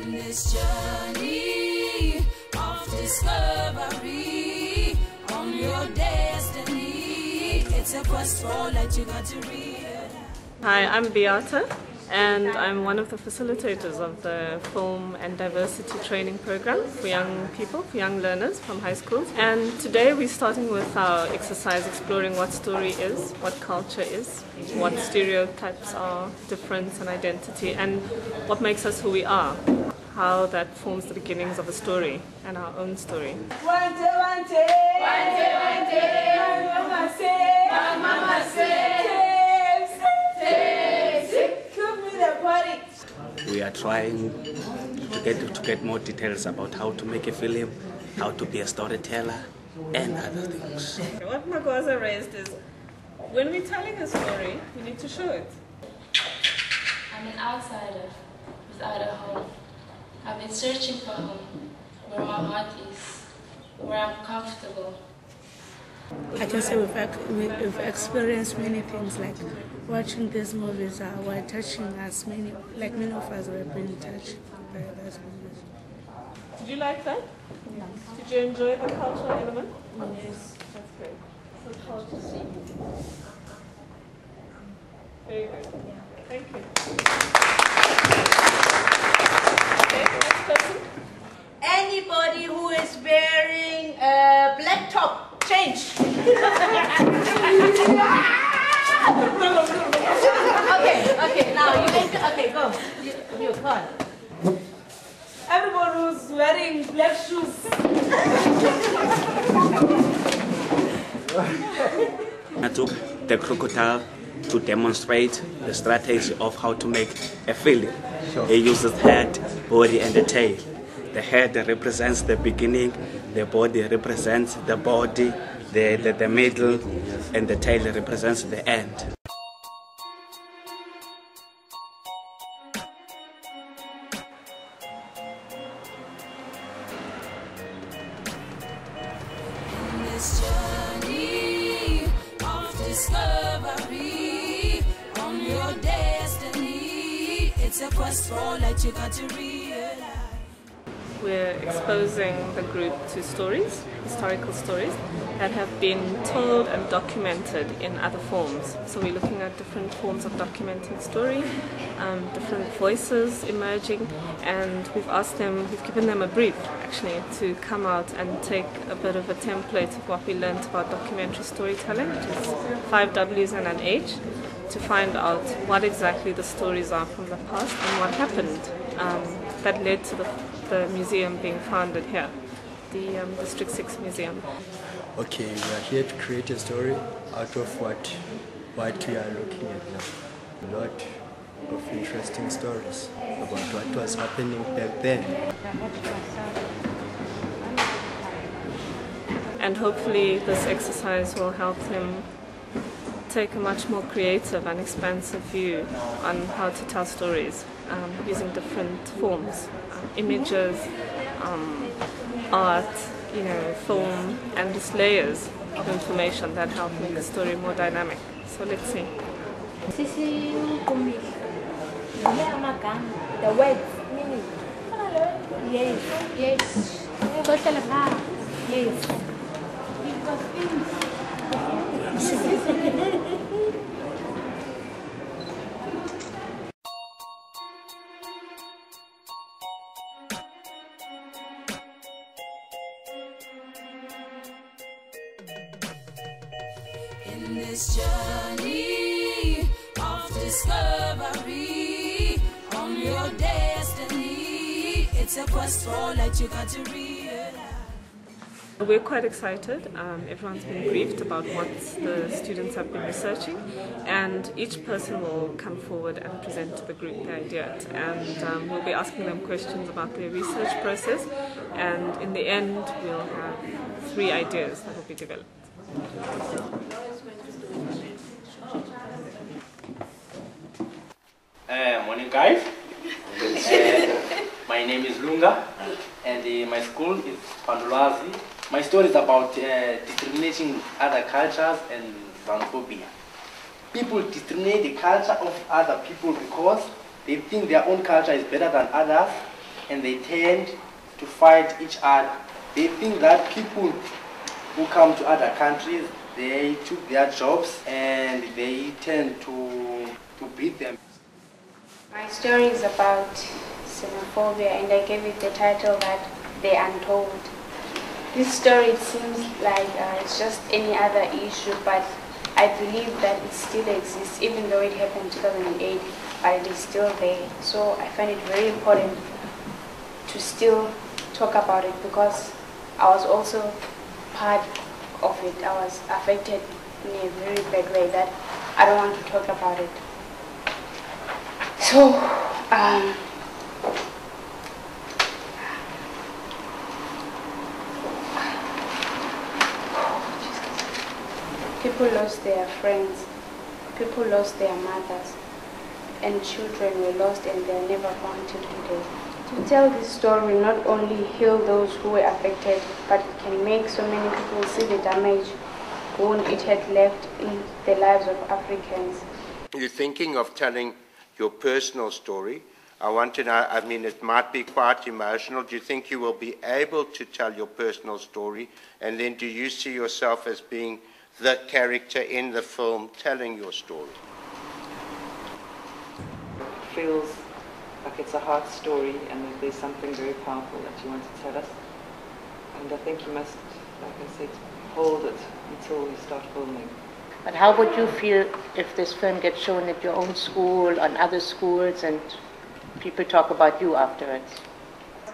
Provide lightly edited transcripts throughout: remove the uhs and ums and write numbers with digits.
In this journey of discovery, on your destiny, it's a quest for all that you got to realize. Hi, I'm Beathur, and I'm one of the facilitators of the Film and Diversity Training Program for young people, for young learners from high schools. And today we're starting with our exercise exploring what story is, what culture is, what stereotypes are, difference and identity, and what makes us who we are, how that forms the beginnings of a story and our own story. We are trying to get more details about how to make a film, how to be a storyteller, and other things. What Mgoza raised is, when we're telling a story, we need to show it. I'm an outsider without a home. I've been searching for home, where my heart is, where I'm comfortable. I can say we've experienced many things, like watching these movies were touching us. Many of us were being touched by those movies. Did you like that? Yes. Did you enjoy the cultural element? Yes. That's great. So culture. Very good. Thank you. Okay, next person. Anybody who is wearing a black top, change. Okay, now you make, okay, go. You come on. Everyone who's wearing black shoes. I took the crocodile to demonstrate the strategy of how to make a film. He uses head, body, and the tail. The head represents the beginning, the body represents the body, the middle, and the tail represents the end. In this journey of discovery, on your destiny, it's a quest for all that you got to realize. We're exposing the group to stories, historical stories, that have been told and documented in other forms. So we're looking at different forms of documenting story, different voices emerging, and we've given them a brief actually to come out and take a bit of a template of what we learned about documentary storytelling, which is 5 W's and an H, to find out what exactly the stories are from the past and what happened that led to the museum being founded here, the District 6 Museum. Okay, we are here to create a story out of what we are looking at now. A lot of interesting stories about what was happening back then. And hopefully this exercise will help them take a much more creative and expansive view on how to tell stories using different forms, images, art, film, and just layers of information that help make the story more dynamic. So let's see. The words, meaning. Yes, yes. Yes. In this journey of discovery, on your destiny, it's a quest for all that you got to realize. We're quite excited. Everyone's been briefed about what the students have been researching, and each person will come forward and present to the group the idea. And we'll be asking them questions about their research process, and in the end we'll have 3 ideas that will be developed. Morning guys. My name is Lunga, and my school is Phandulwazi. My story is about discriminating other cultures and xenophobia. People discriminate the culture of other people because they think their own culture is better than others, and they tend to fight each other. They think that people who come to other countries, they took their jobs and they tend to beat them. My story is about xenophobia, and I gave it the title that The Untold. This story, it seems like it's just any other issue, but I believe that it still exists, even though it happened in 2008, but it is still there. So I find it very important to still talk about it, because I was also part of it. I was affected in a very bad way that I don't want to talk about it. So, people lost their friends, people lost their mothers, and children were lost and they are never found till today. To tell this story will not only heal those who were affected, but it can make so many people see the damage wound it had left in the lives of Africans. You're thinking of telling your personal story. I want to know, I mean, it might be quite emotional. Do you think you will be able to tell your personal story? And then do you see yourself as being the character in the film telling your story? It feels like it's a heart story and that there's something very powerful that you want to tell us. And I think you must, like I said, hold it until you start filming. But how would you feel if this film gets shown at your own school, on other schools, and people talk about you afterwards?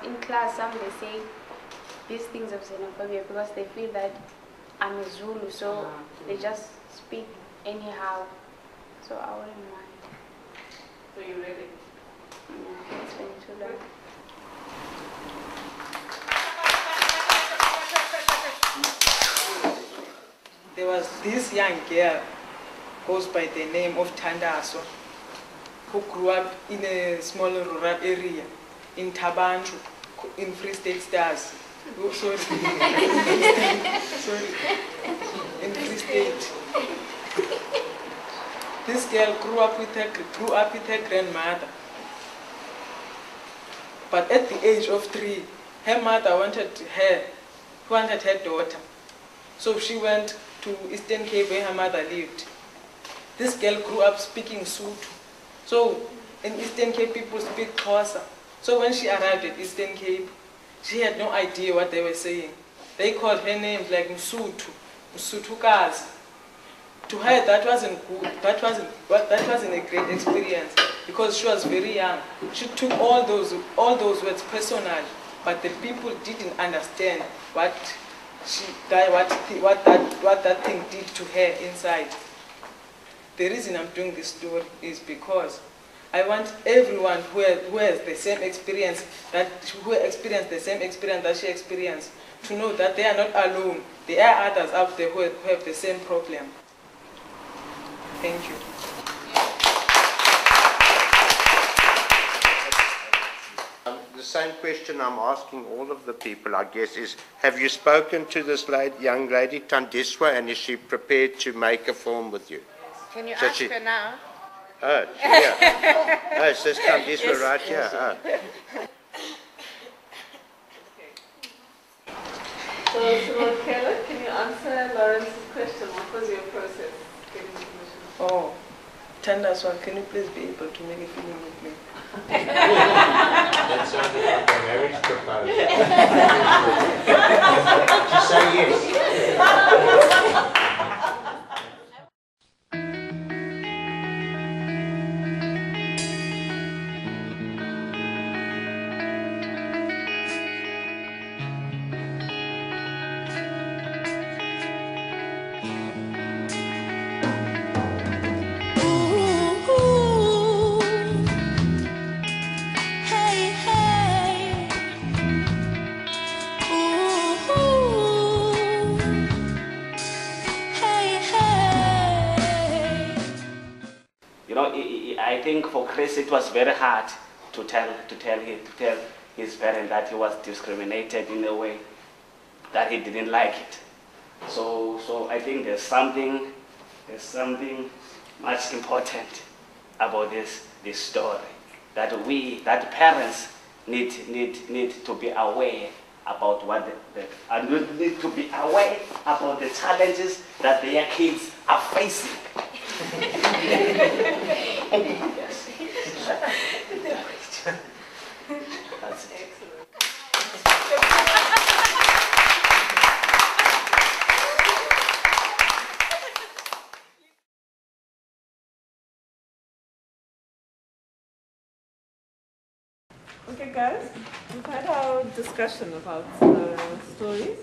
In class, some they say these things of xenophobia because they feel that I'm a Zulu, so they just speak anyhow. So I wouldn't mind. So you ready? Yeah, it's been too long. There was this young girl, goes by the name of Thandazo, who grew up in a small rural area in Tabantu, in Free State Stars. Oh, sorry. Sorry. In Free State. This girl grew up with her grandmother. But at the age of 3, her mother wanted her daughter. So she went to Eastern Cape where her mother lived. This girl grew up speaking Sotho. So in Eastern Cape people speak Xhosa. So when she arrived at Eastern Cape, she had no idea what they were saying. They called her names like Msuthu, Msuthukazi. To her that wasn't good. That wasn't a great experience because she was very young. She took all those words personal, but the people didn't understand what that thing did to her inside. The reason I'm doing this story is because I want everyone who has the same experience that she experienced to know that they are not alone. There are others out there who have the same problem. Thank you. The same question I'm asking all of the people, I guess, is have you spoken to this young lady, Thandiswa, and is she prepared to make a film with you? Can you ask her now? Oh, yeah. Oh, it's this Thandiswa right here. Oh. So, Kayla, can you answer Lawrence's question? What was your process getting permission? Oh, Thandiswa, can you please be able to make a film with me? That sounded like a marriage proposal. She say yes. I think for Chris it was very hard to tell his parents that he was discriminated in a way that he didn't like it. So I think there's something much important about this story, that parents need to be aware about what and need to be aware about the challenges that their kids are facing. Yes. That's it. Okay guys, we've had our discussion about stories,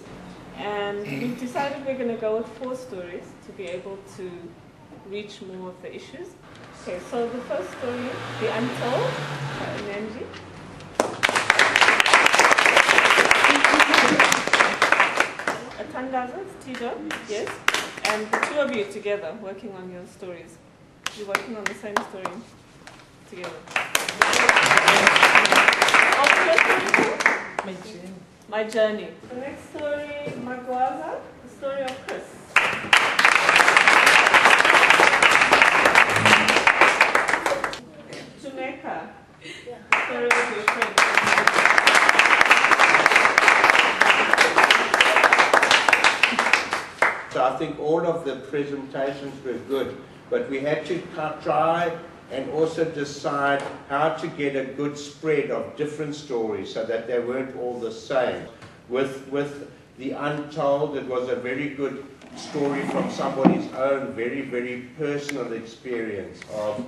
and we've decided we're going to go with 4 stories to be able to reach more of the issues. Okay, so the first story, The Untold, by Nenji. Atangaza, Tijo, yes, and the 2 of you together working on your stories. You're working on the same story together. My journey. The next story, Mgoza, the story of Chris. Jamaica, the story of your friend. So I think all of the presentations were good, but we had to try and also decide how to get a good spread of different stories so that they weren't all the same. With The Untold, it was a very good story from somebody's own very, very personal experience of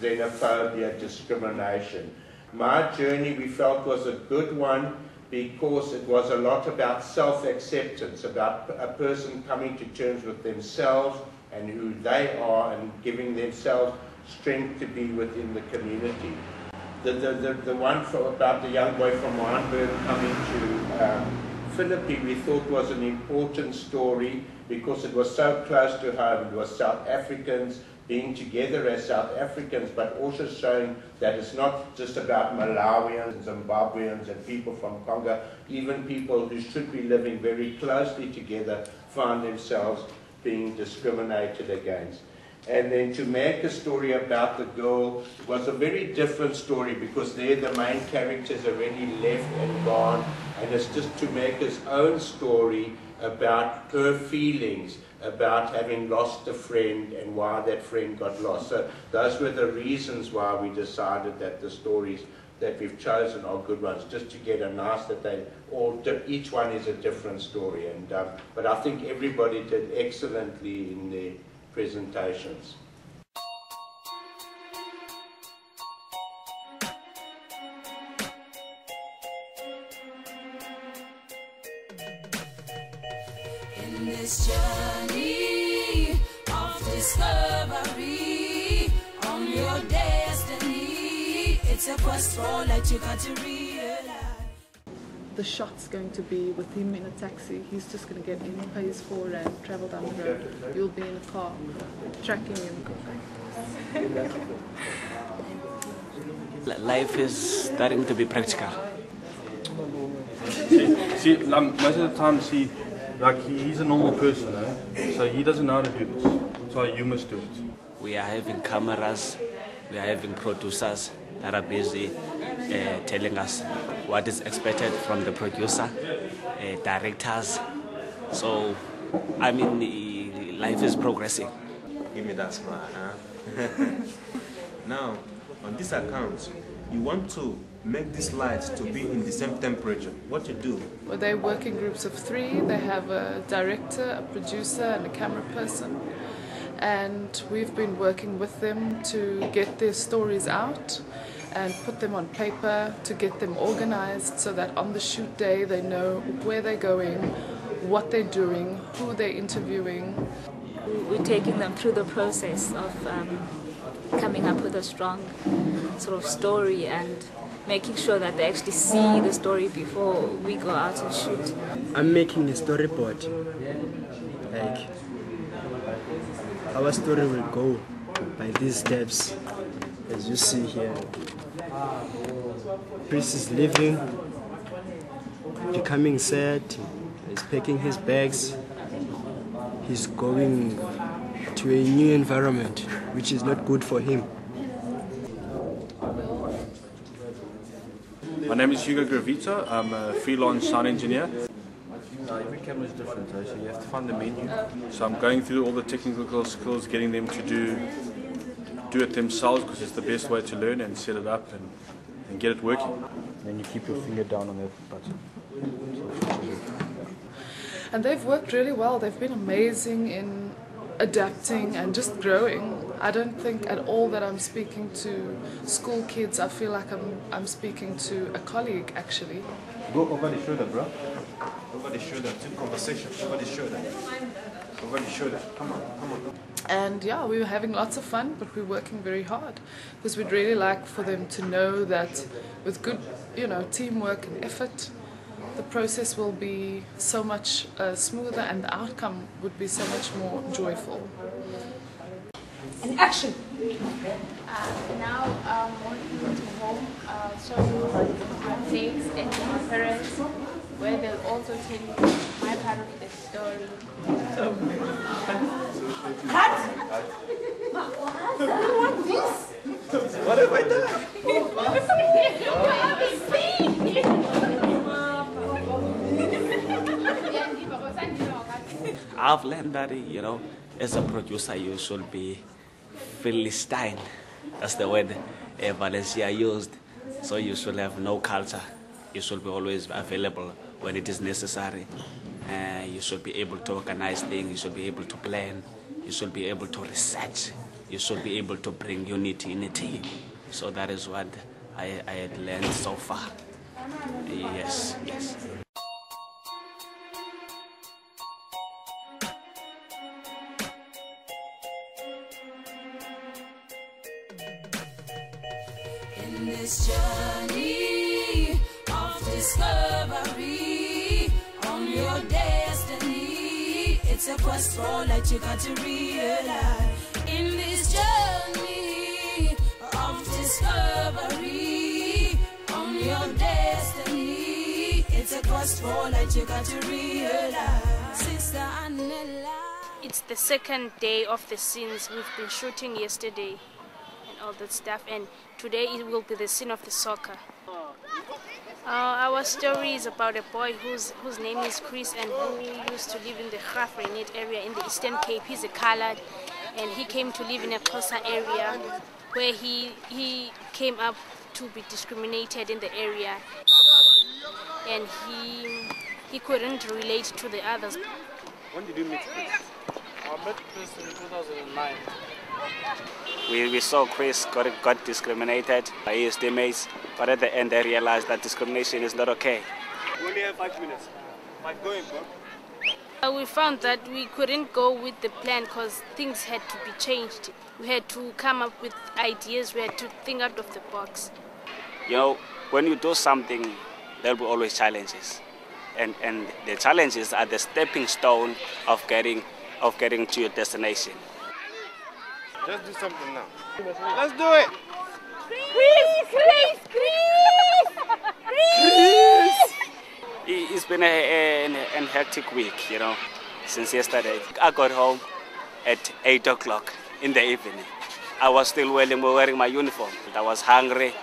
xenophobia, discrimination. My journey, we felt, was a good one because it was a lot about self-acceptance, about a person coming to terms with themselves and who they are and giving themselves strength to be within the community. The one about the young boy from Wynberg coming to Philippi, we thought was an important story because it was so close to home. It was South Africans being together as South Africans, but also showing that it's not just about Malawians, Zimbabweans, and people from Congo. Even people who should be living very closely together find themselves being discriminated against. And then to make a story about the girl was a very different story because there the main character's already left and gone, and it's just to make his own story about her feelings about having lost a friend and why that friend got lost. So those were the reasons why we decided that the stories that we've chosen are good ones, just to get a nice that they all, each one is a different story. And but I think everybody did excellently in their presentations. In this journey of discovery, on your destiny, it's a quest for light you got to realize. The shot's going to be with him in a taxi. He's just going to get in, pay his $4 and travel down the road. You'll be in a car, tracking him. Life is starting to be practical. See, most of the time, he's a normal person, so he doesn't know how to do this. So you must do it. We are having cameras, we are having producers that are busy telling us what is expected from the producer, directors. So, I mean, life is progressing. Give me that smile, huh? Now, on this account, you want to make these lights to be in the same temperature. What you do? Well, they work in groups of 3. They have a director, a producer, and a camera person. And we've been working with them to get their stories out and put them on paper, to get them organized so that on the shoot day they know where they're going, what they're doing, who they're interviewing. We're taking them through the process of coming up with a strong sort of story and making sure that they actually see the story before we go out and shoot. I'm making a storyboard. Like, our story will go by these steps, as you see here. Chris is leaving, becoming sad, he's packing his bags, he's going to a new environment, which is not good for him. name is Hugo Gravito. I'm a freelance sound engineer. Every camera is different, so you have to find the menu. So I'm going through all the technical skills, getting them to do it themselves, because it's the best way to learn, and set it up and get it working. And then you keep your finger down on that button. And they've worked really well. They've been amazing in adapting and just growing. I don't think at all that I'm speaking to school kids. I feel like I'm speaking to a colleague, actually. Go over the shoulder, bro. Over the shoulder, to conversation. Over the shoulder. Over the shoulder. Come on, come on. And yeah, we were having lots of fun, but we're working very hard, because we'd really like for them to know that with good, teamwork and effort, the process will be so much smoother, and the outcome would be so much more joyful. And action! Now I'm working to home, showing takes and my parents, where they'll also tell you my part of the story. Cut! You want this? What have I done? I've learned that, as a producer, you should be Philistine. That's the word Valencia used. So you should have no culture. You should be always available when it is necessary. You should be able to organize things. You should be able to plan. You should be able to research. You should be able to bring unity in a team. So that is what I had learned so far. Yes, yes. In this journey of discovery on your destiny, it's a quest for light you got to realize. In this journey of discovery on your destiny, it's a quest for light you got to realize. Sister Annella. It's the second day of the scenes. We've been shooting yesterday and all that stuff, and today it will be the scene of the soccer. Our story is about a boy whose name is Chris, and who used to live in the Graaff-Reinet area in the Eastern Cape. He's a colored, and he came to live in a Xhosa area where he came up to be discriminated in the area, and he couldn't relate to the others. When did you meet Chris? I met Chris in 2009. We saw Chris got discriminated by his teammates, but at the end they realized that discrimination is not okay. We only have 5 minutes. 5 going, bro. We found that we couldn't go with the plan because things had to be changed. We had to come up with ideas, we had to think out of the box. When you do something, there will be always challenges. And the challenges are the stepping stone of getting to your destination. Let's do something now. Let's do it! Chris! It's been a hectic week, since yesterday. I got home at 8 o'clock in the evening. I was still wearing my uniform. I was hungry,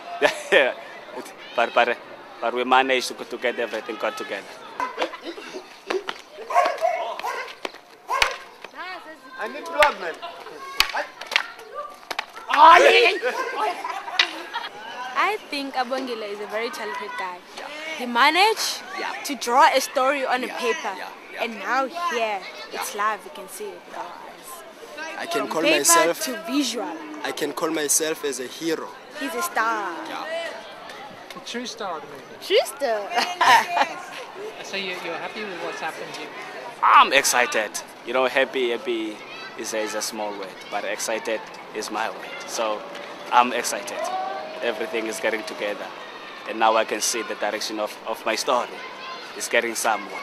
but we managed to get everything got together. I need blood, man. I think Abongile is a very talented guy. He managed to draw a story on a paper, and now here it's live. You can see it with our eyes. I can call paper myself to visual. I can call myself as a hero. He's a star. A true star, maybe. True star. So you're happy with what's happened here? I'm excited. Happy is a small word, but excited is my word. So I'm excited. Everything is getting together. And now I can see the direction of my story. It's getting somewhere.